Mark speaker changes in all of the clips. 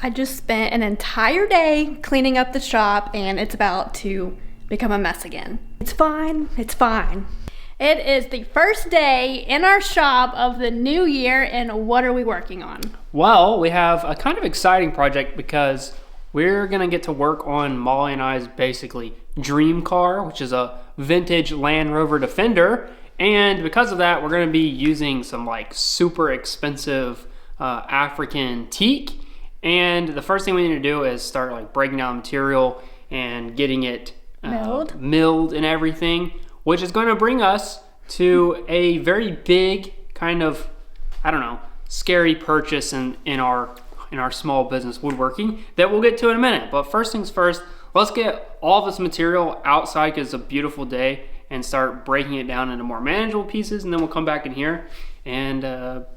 Speaker 1: I just spent an entire day cleaning up the shop and it's about to become a mess again. It's fine, it's fine. It is the first day in our shop of the new year, and what are we working on?
Speaker 2: Well, we have a kind of exciting project because we're gonna get to work on Molly and I's basically dream car, which is a vintage Land Rover Defender. And because of that, we're gonna be using some like super expensive African teak. And the first thing we need to do is start like breaking down the material and getting it milled and everything, which is going to bring us to a very big kind of, I don't know, scary purchase in our small business woodworking that we'll get to in a minute. But first things first, let's get all this material outside because it's a beautiful day and start breaking it down into more manageable pieces, and then we'll come back in here and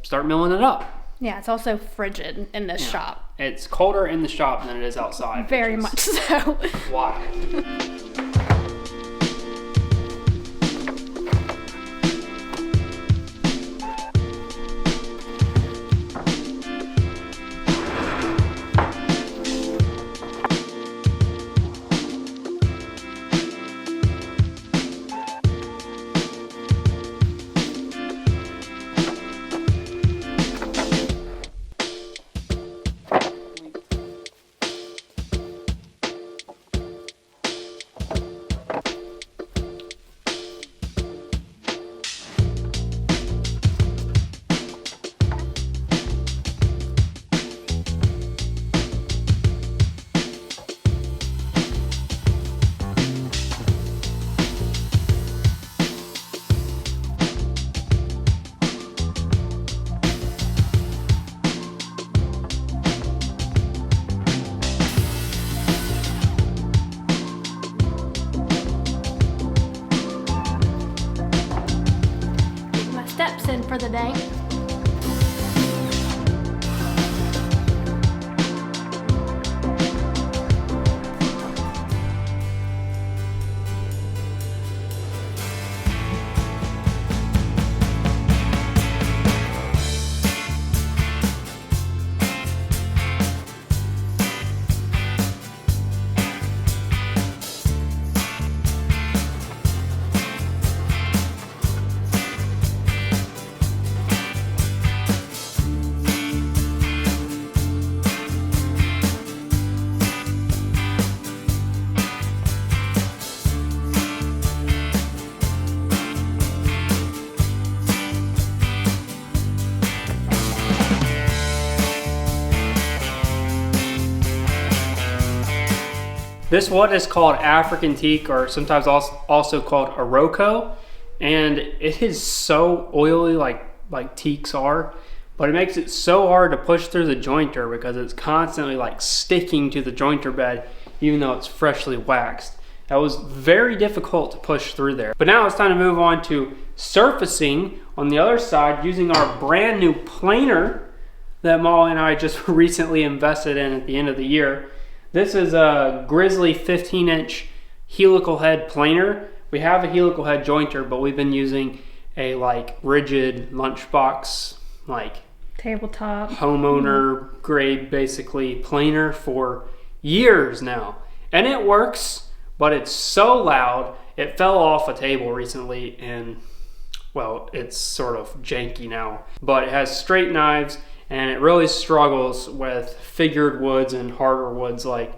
Speaker 2: start milling it up.
Speaker 1: Yeah, it's also frigid in this shop.
Speaker 2: It's colder in the shop than it is outside.
Speaker 1: Very much so.
Speaker 2: Why?
Speaker 1: Steps in for the day.
Speaker 2: This wood is called African teak, or sometimes also called Iroko, and it is so oily like teaks are, but it makes it so hard to push through the jointer because it's constantly like sticking to the jointer bed even though it's freshly waxed. That was very difficult to push through there. But now it's time to move on to surfacing on the other side using our brand new planer that Molly and I just recently invested in at the end of the year. This is a Grizzly 15-inch helical head planer. We have a helical head jointer, but we've been using a like rigid lunchbox, like
Speaker 1: tabletop
Speaker 2: homeowner grade basically planer for years now. And it works, but it's so loud. It fell off a table recently and, well, it's sort of janky now. But it has straight knives and it really struggles with figured woods and harder woods like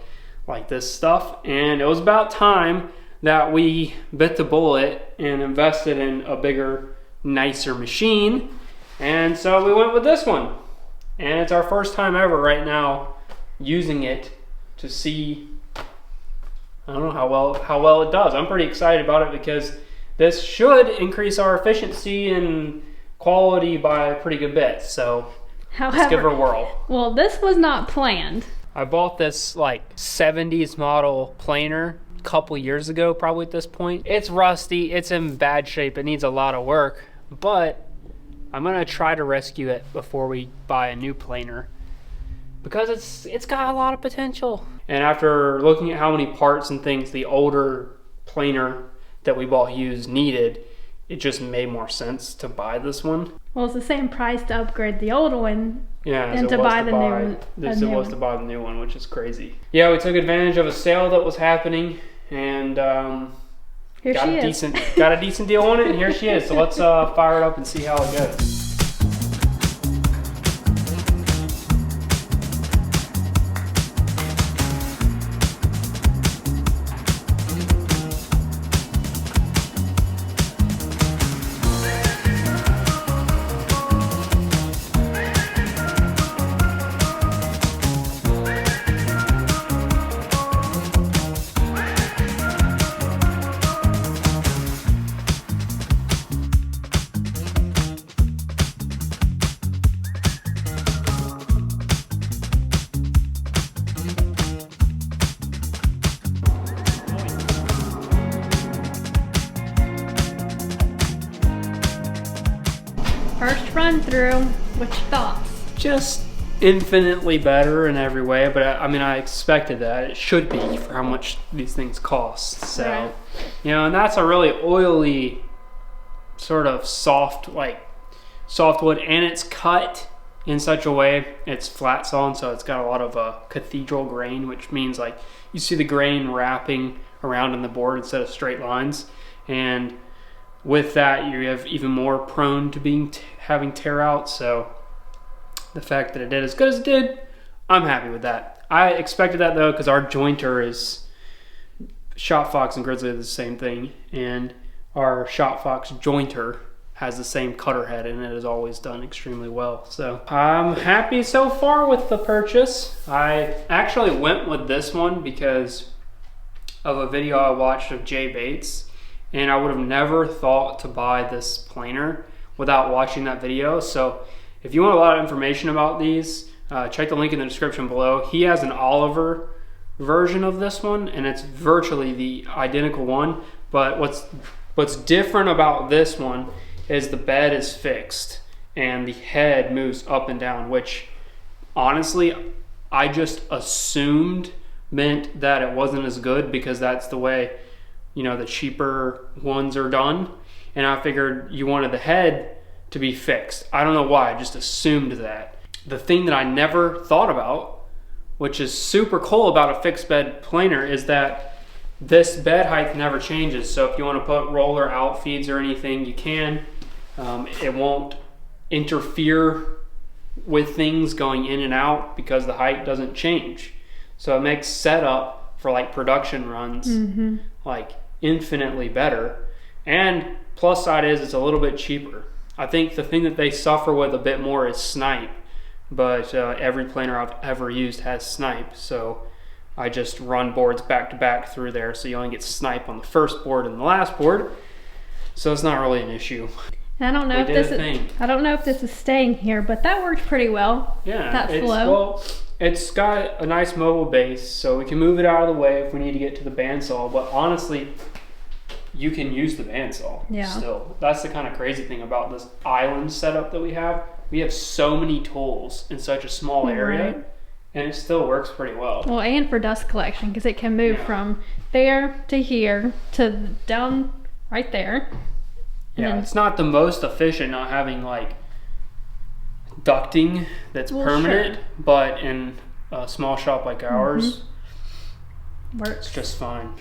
Speaker 2: this stuff. And it was about time that we bit the bullet and invested in a bigger, nicer machine. And so we went with this one. And it's our first time ever right now using it to see, I don't know how well it does. I'm pretty excited about it because this should increase our efficiency and quality by a pretty good bit. So let's give it a whirl.
Speaker 1: Well, this was not planned.
Speaker 2: I bought this like 70s model planer a couple years ago, probably at this point. It's rusty, it's in bad shape, it needs a lot of work, but I'm gonna try to rescue it before we buy a new planer because it's got a lot of potential. And after looking at how many parts and things the older planer that we bought used needed, it just made more sense to buy this one.
Speaker 1: Well, it's the same price to upgrade the old one
Speaker 2: Yeah,
Speaker 1: and to buy the new one.
Speaker 2: This was to buy the new one, which is crazy. Yeah, we took advantage of a sale that was happening, and
Speaker 1: here
Speaker 2: got
Speaker 1: she
Speaker 2: a
Speaker 1: is.
Speaker 2: got a decent deal on it, and here she is. So let's fire it up and see how it goes.
Speaker 1: First run through, what's your thoughts?
Speaker 2: Just infinitely better in every way, but I mean, I expected that. It should be for how much these things cost. So,
Speaker 1: Right.
Speaker 2: you know, and that's a really oily, sort of softwood, and it's cut in such a way, it's flat sawn, so it's got a lot of cathedral grain, which means like you see the grain wrapping around in the board instead of straight lines, and with that you have even more prone to having tear out. So the fact that it did as good as it did, I'm happy with that. I expected that though, because our jointer is Shop Fox and Grizzly are the same thing, and our Shop Fox jointer has the same cutter head, and it has always done extremely well. So I'm happy so far with the purchase. I actually went with this one because of a video I watched of Jay Bates, and I would have never thought to buy this planer without watching that video. So if you want a lot of information about these, check the link in the description below. He has an Oliver version of this one, and it's virtually the identical one, but what's different about this one is the bed is fixed and the head moves up and down, which honestly I just assumed meant that it wasn't as good, because that's the way, you know, the cheaper ones are done, and I figured you wanted the head to be fixed. I don't know why, I just assumed that. The thing that I never thought about, which is super cool about a fixed bed planer, is that this bed height never changes. So if you want to put roller out feeds or anything, you can. It won't interfere with things going in and out because the height doesn't change. So it makes setup for like production runs like infinitely better. And plus side is it's a little bit cheaper. I think the thing that they suffer with a bit more is snipe, but every planer I've ever used has snipe, so I just run boards back to back through there, so you only get snipe on the first board and the last board, so it's not really an issue.
Speaker 1: And I don't know if this is staying here, but that worked pretty well.
Speaker 2: Yeah,
Speaker 1: that flow.
Speaker 2: Well, it's got a nice mobile base, so we can move it out of the way if we need to get to the bandsaw, but honestly, you can use the bandsaw still. That's the kind of crazy thing about this island setup that we have. We have so many tools in such a small area, and it still works pretty well.
Speaker 1: Well, and for dust collection, because it can move from there to here to down right there.
Speaker 2: Yeah, it's not the most efficient not having like ducting that's permanent, but in a small shop like ours,
Speaker 1: works.
Speaker 2: It's just fine.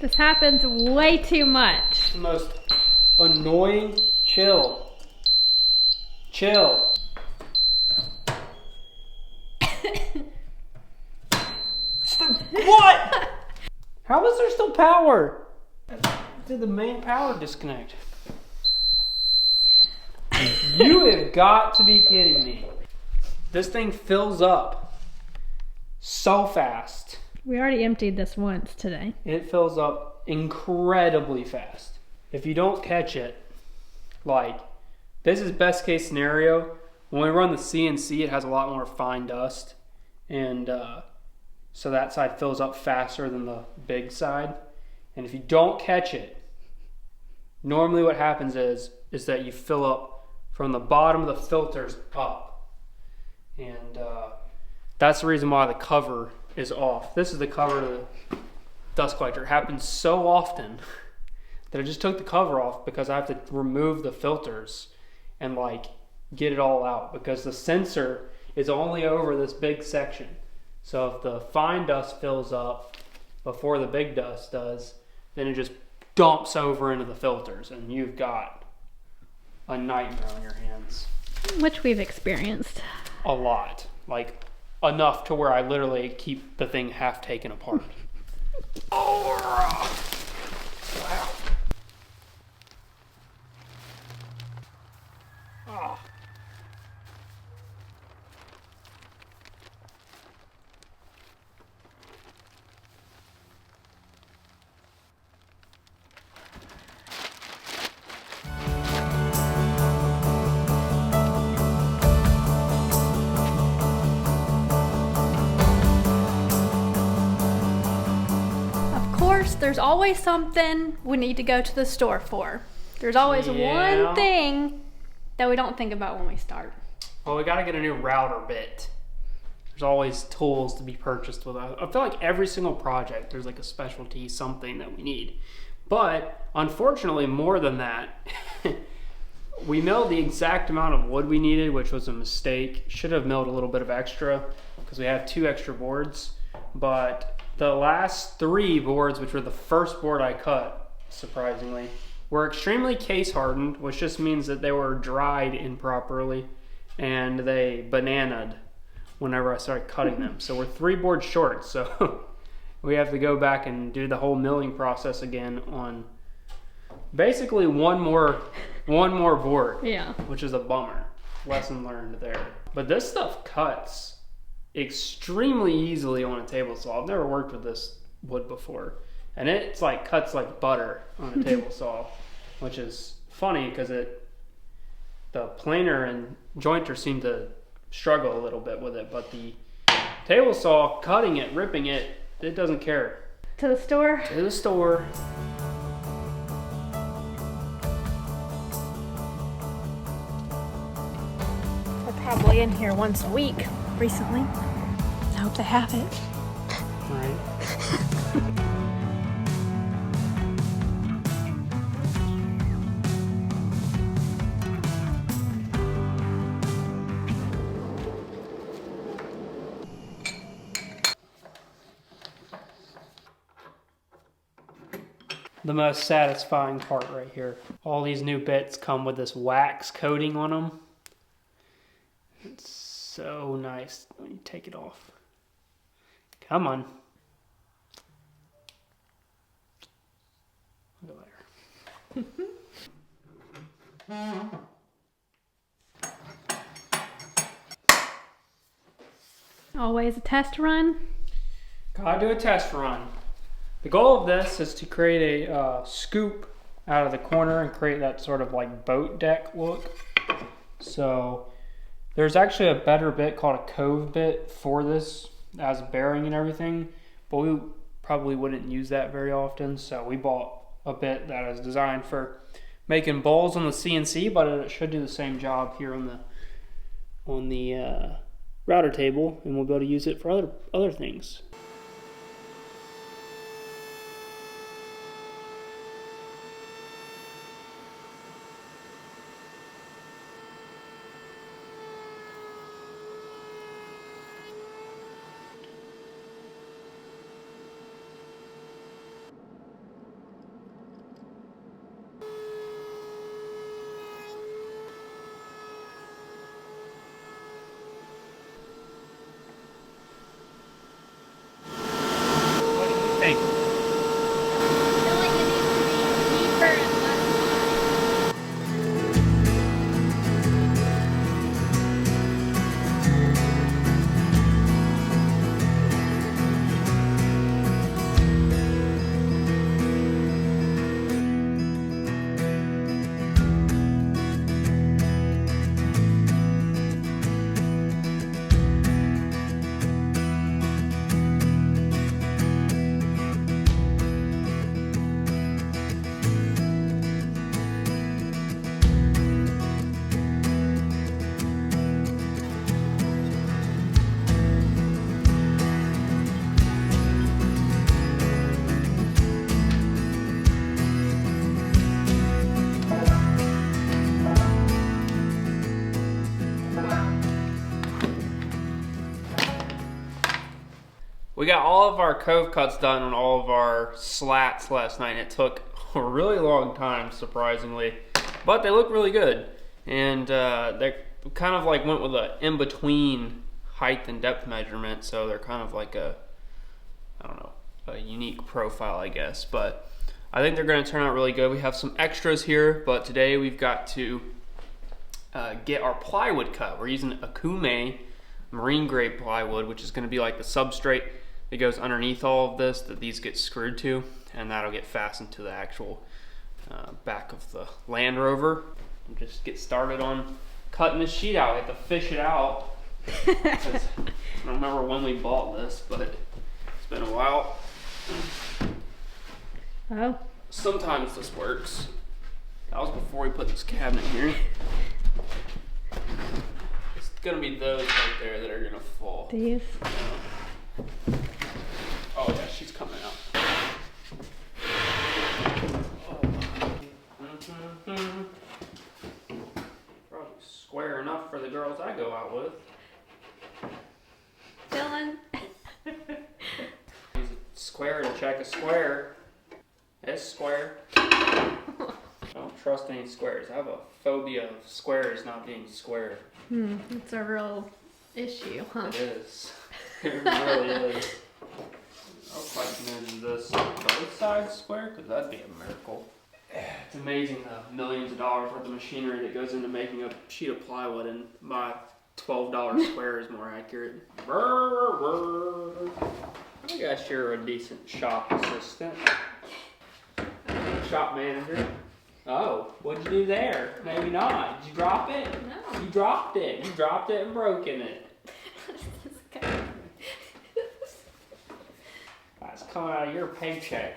Speaker 1: This happens way too much.
Speaker 2: The most annoying. Chill. What? How is there still power? Did the main power disconnect? You have got to be kidding me. This thing fills up so fast.
Speaker 1: We already emptied this once today.
Speaker 2: It fills up incredibly fast. if you don't catch it, like, this is best case scenario. When we run the CNC, it has a lot more fine dust, and so that side fills up faster than the big side. And if you don't catch it, normally what happens is that you fill up from the bottom of the filters up, and that's the reason why the cover is off. This is the cover of the dust collector. It happens so often that I just took the cover off because I have to remove the filters and like get it all out, because the sensor is only over this big section. So if the fine dust fills up before the big dust does, then it just dumps over into the filters, and you've got a nightmare on your hands.
Speaker 1: Which we've experienced.
Speaker 2: A lot. Like, enough to where I literally keep the thing half taken apart. Oh, wow. Oh.
Speaker 1: There's always something we need to go to the store for. There's always one thing that we don't think about when we start.
Speaker 2: Well, we gotta get a new router bit. There's always tools to be purchased with us. I feel like every single project there's like a specialty something that we need. But unfortunately, more than that, we milled the exact amount of wood we needed, which was a mistake. Should have milled a little bit of extra because we have 2 extra boards. But the last 3 boards, which were the first board I cut, surprisingly, were extremely case hardened, which just means that they were dried improperly and they bananaed whenever I started cutting them. So we're 3 boards short, so we have to go back and do the whole milling process again on basically one more board.
Speaker 1: Yeah.
Speaker 2: Which is a bummer. Lesson learned there. But this stuff cuts extremely easily on a table saw. I've never worked with this wood before, and it's like cuts like butter on a table saw, which is funny because the planer and jointer seem to struggle a little bit with it, but the table saw, cutting it, ripping it, it doesn't care.
Speaker 1: To the store?
Speaker 2: To the store.
Speaker 1: They're probably in here once a week recently. I hope they have it.
Speaker 2: Right. The most satisfying part right here. All these new bits come with this wax coating on them. It's so nice when you take it off. Come on. Go there.
Speaker 1: Always a test run.
Speaker 2: Gotta do a test run. The goal of this is to create a scoop out of the corner and create that sort of like boat deck look. So there's actually a better bit called a cove bit for this as a bearing and everything, but we probably wouldn't use that very often. So we bought a bit that is designed for making bowls on the CNC, but it should do the same job here on the router table, and we'll be able to use it for other things. We got all of our cove cuts done on all of our slats last night. It took a really long time, surprisingly, but they look really good. And they kind of like went with a in-between height and depth measurement, so they're kind of like a, I don't know, a unique profile, I guess. But I think they're going to turn out really good. We have some extras here, but today we've got to get our plywood cut. We're using Akume marine grade plywood, which is going to be like the substrate that goes underneath all of this that these get screwed to, and that'll get fastened to the actual back of the Land Rover. And just get started on cutting this sheet out. I have to fish it out. I don't remember when we bought this, but it's been a while.
Speaker 1: Oh. Sometimes
Speaker 2: this works. That was before we put this cabinet here. It's gonna be those right there that are gonna fall.
Speaker 1: These?
Speaker 2: Oh yeah, she's coming out. Probably square enough for the girls I go out with.
Speaker 1: Dylan.
Speaker 2: Use a square to check a square. It's square. Don't trust any squares. I have a phobia of squares not being square.
Speaker 1: It's a real issue, huh?
Speaker 2: It is. It really is. I'll try to measure this both sides square, because that'd be a miracle. It's amazing the millions of dollars worth of machinery that goes into making a sheet of plywood, and my $12 square is more accurate. I guess you're a decent shop assistant. Shop manager. Oh, what'd you do there? Maybe not. Did you drop it?
Speaker 1: No.
Speaker 2: You dropped it. You dropped it and broken it. That's coming out of your paycheck.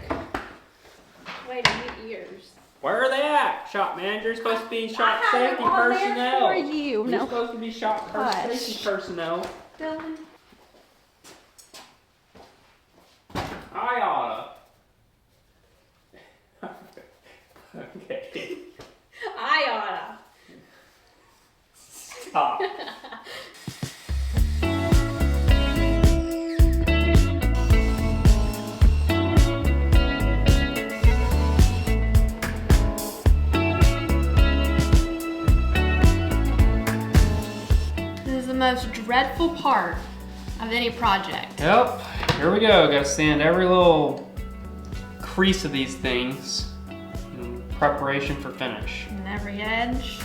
Speaker 1: Wait, I need ears.
Speaker 2: Where are they at? Shop manager, supposed to be shop
Speaker 1: I have
Speaker 2: safety
Speaker 1: them on
Speaker 2: personnel.
Speaker 1: there for you.
Speaker 2: You're
Speaker 1: No.
Speaker 2: supposed to be shop safety personnel.
Speaker 1: Dylan.
Speaker 2: I oughta. Okay.
Speaker 1: I oughta.
Speaker 2: Stop.
Speaker 1: This is the most dreadful part of any project.
Speaker 2: Yep, here we go. Gotta sand every little crease of these things in preparation for finish.
Speaker 1: And every edge.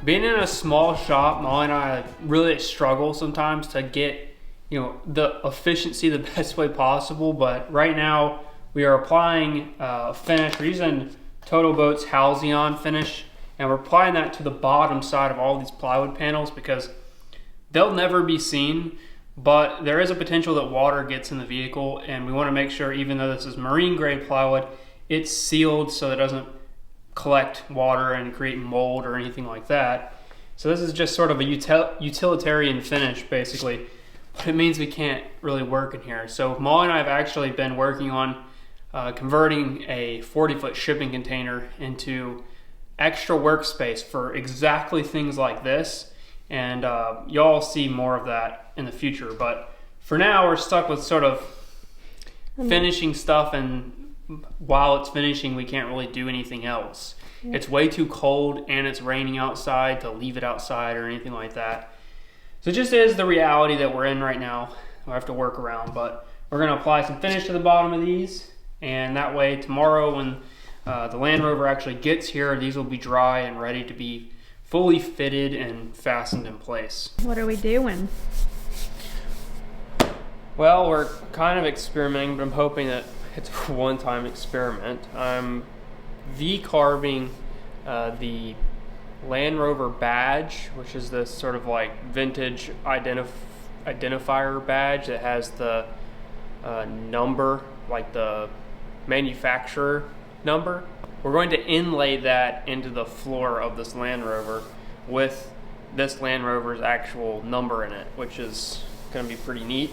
Speaker 2: Being in a small shop, Molly and I really struggle sometimes to get, the efficiency the best way possible. But right now we are applying finish. We're using Total Boat's Halcyon finish, and we're applying that to the bottom side of all these plywood panels because they'll never be seen, but there is a potential that water gets in the vehicle, and we want to make sure, even though this is marine grade plywood, it's sealed so that it doesn't collect water and create mold or anything like that. So this is just sort of a utilitarian finish, basically, but it means we can't really work in here. So Molly and I have actually been working on converting a 40-foot shipping container into extra workspace for exactly things like this, and y'all see more of that in the future. But for now, we're stuck with sort of finishing stuff, and while it's finishing, we can't really do anything else. Yeah. It's way too cold and it's raining outside to leave it outside or anything like that. So it just is the reality that we're in right now. We'll have to work around, but we're going to apply some finish to the bottom of these, and that way tomorrow when the Land Rover actually gets here, these will be dry and ready to be fully fitted and fastened in place.
Speaker 1: What are we doing?
Speaker 2: Well, we're kind of experimenting, but I'm hoping that it's a one-time experiment. I'm V-carving the Land Rover badge, which is this sort of like vintage identifier badge that has the number, like the manufacturer number. We're going to inlay that into the floor of this Land Rover with this Land Rover's actual number in it, which is going to be pretty neat.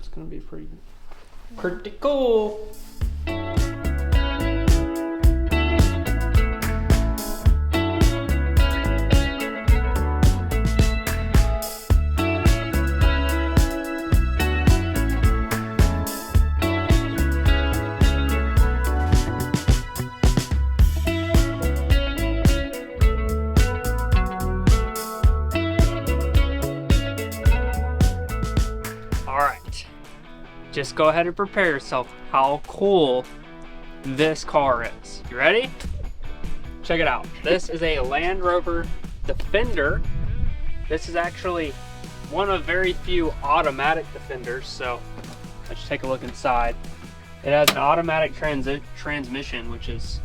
Speaker 2: it's gonna be pretty cool. Just go ahead and prepare yourself how cool this car is. You ready? Check it out. This is a Land Rover Defender. This is actually one of very few automatic Defenders, so let's take a look inside. It has an automatic transmission, which is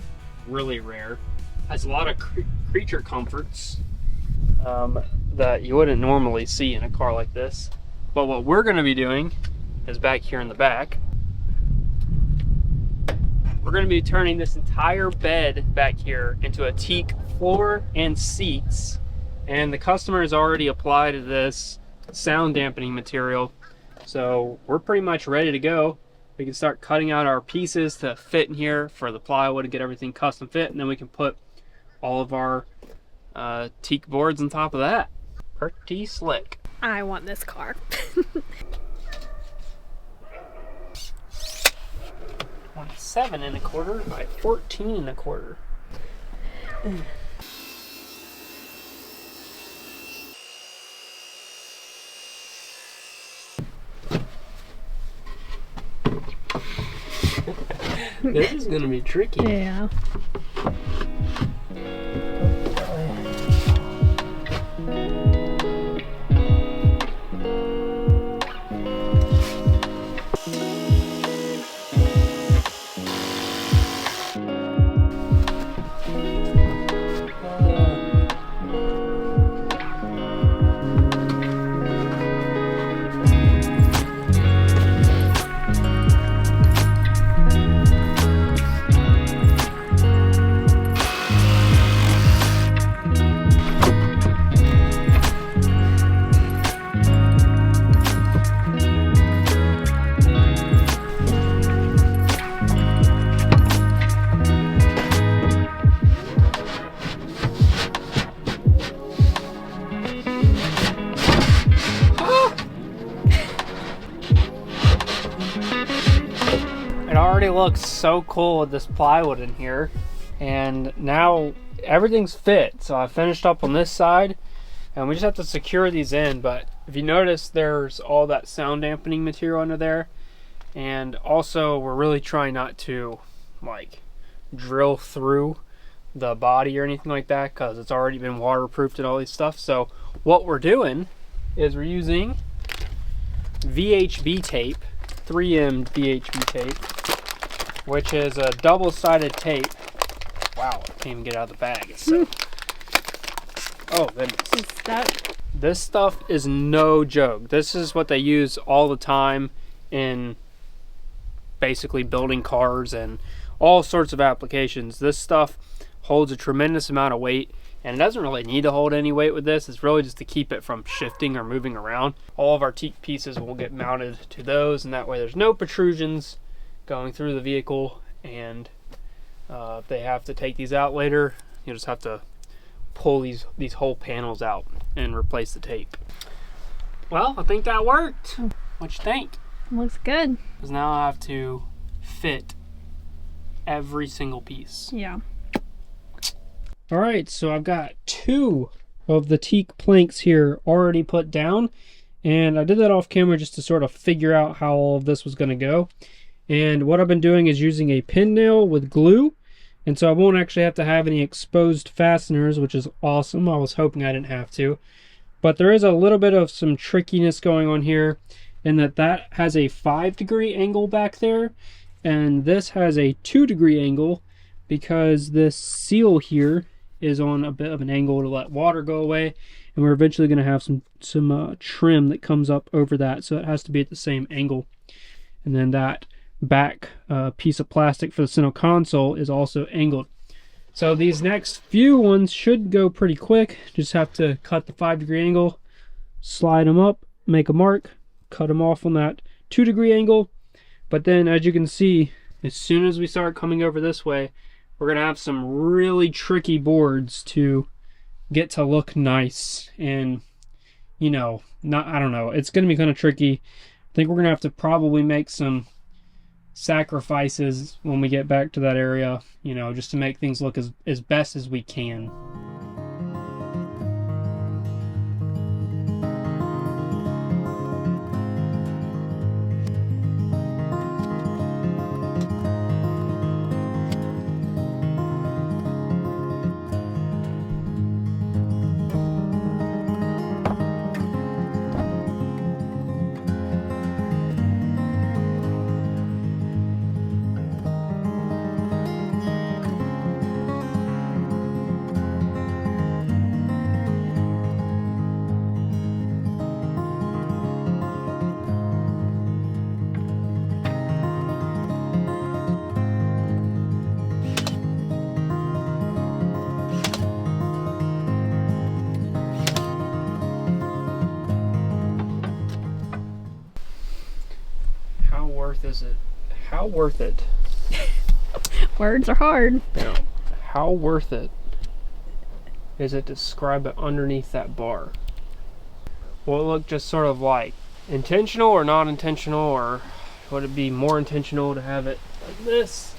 Speaker 2: really rare. Has a lot of creature comforts that you wouldn't normally see in a car like this. But what we're going to be doing is back here in the back. We're going to be turning this entire bed back here into a teak floor and seats, and the customer has already applied this sound dampening material, so we're pretty much ready to go. We can start cutting out our pieces to fit in here for the plywood and get everything custom fit, and then we can put all of our teak boards on top of that. Pretty slick.
Speaker 1: I want this car.
Speaker 2: 27 1/4 by 14 1/4. This is gonna be tricky.
Speaker 1: Yeah.
Speaker 2: It already looks so cool with this plywood in here, and now everything's fit. So I finished up on this side, and we just have to secure these in. But if you notice, there's all that sound dampening material under there, and also we're really trying not to like drill through the body or anything like that, because it's already been waterproofed and all these stuff. So what we're doing is we're using VHB tape, 3M VHB tape, which is a double-sided tape. Wow, I can't even get it out of the bag. It's so... Oh, goodness. This stuff is no joke. This is what they use all the time in basically building cars and all sorts of applications. This stuff holds a tremendous amount of weight, and it doesn't really need to hold any weight with this. It's really just to keep it from shifting or moving around. All of our teak pieces will get mounted to those, and that way there's no protrusions going through the vehicle. And if they have to take these out later, you'll just have to pull these whole panels out and replace the tape. Well, I think that worked. What you think?
Speaker 1: Looks good.
Speaker 2: Because now I have to fit every single piece.
Speaker 1: Yeah.
Speaker 2: All right, so I've got 2 of the teak planks here already put down, and I did that off camera just to sort of figure out how all of this was going to go. And what I've been doing is using a pin nail with glue, and so I won't actually have to have any exposed fasteners, which is awesome. I was hoping I didn't have to, but there is a little bit of some trickiness going on here in that has a 5-degree angle back there, and this has a 2-degree angle because this seal here is on a bit of an angle to let water go away, and we're eventually going to have some trim that comes up over that, so it has to be at the same angle. And then that back piece of plastic for the center console is also angled. So these next few ones should go pretty quick. Just have to cut the 5-degree angle, slide them up, make a mark, cut them off on that 2-degree angle. But then, as you can see, as soon as we start coming over this way, we're gonna have some really tricky boards to get to look nice. And, you know, I don't know, it's gonna be kind of tricky. I think we're gonna have to probably make some sacrifices when we get back to that area, you know, just to make things look as best as we can. How worth is it? How worth it?
Speaker 1: Words are hard.
Speaker 2: Yeah. How worth it is it to describe it underneath that bar? Will it look just sort of like intentional or not intentional, or would it be more intentional to have it like this?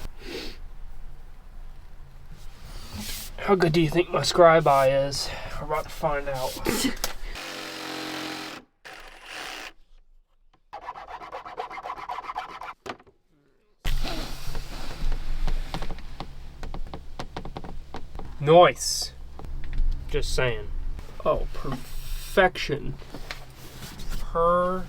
Speaker 2: How good do you think my scribe eye is? We're about to find out. Nice. Just saying. Oh, perfection. Perfection.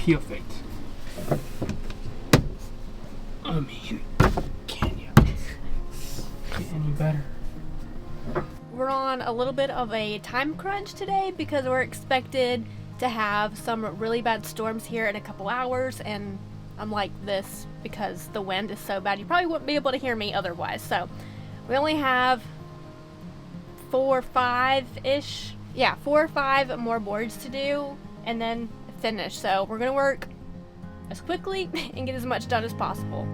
Speaker 2: Perfect. I mean, can you get any better?
Speaker 1: We're on a little bit of a time crunch today because we're expected to have some really bad storms here in a couple hours, and I'm like this because the wind is so bad. You probably wouldn't be able to hear me otherwise. So we only have 4 or 5-ish. Yeah, 4 or 5 more boards to do and then finish. So we're gonna work as quickly and get as much done as possible.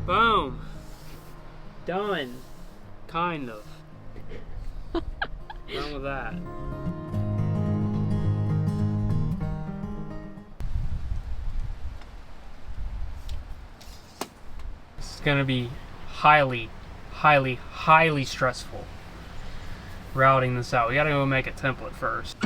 Speaker 2: Boom. Done. Kind of. Done with that. This is going to be highly stressful routing this out. We got to go make a template first.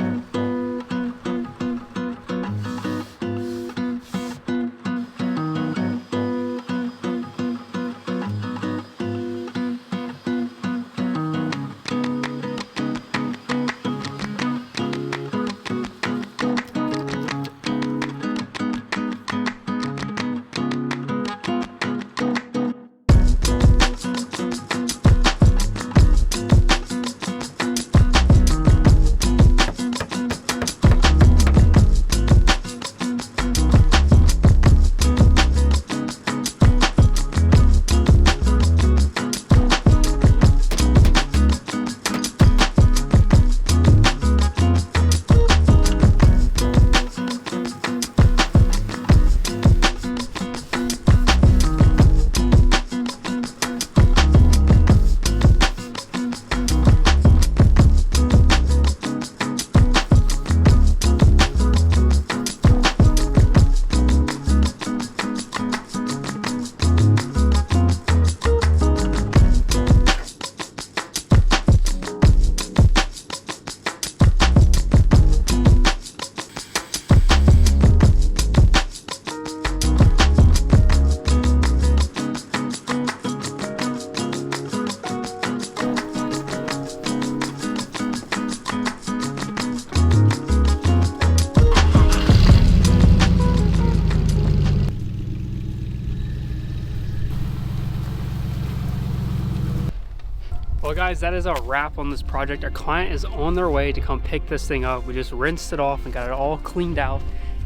Speaker 2: Well guys, that is a wrap on this project. Our client is on their way to come pick this thing up. We just rinsed it off and got it all cleaned out.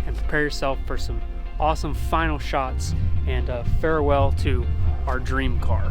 Speaker 2: And prepare yourself for some awesome final shots and farewell to our dream car.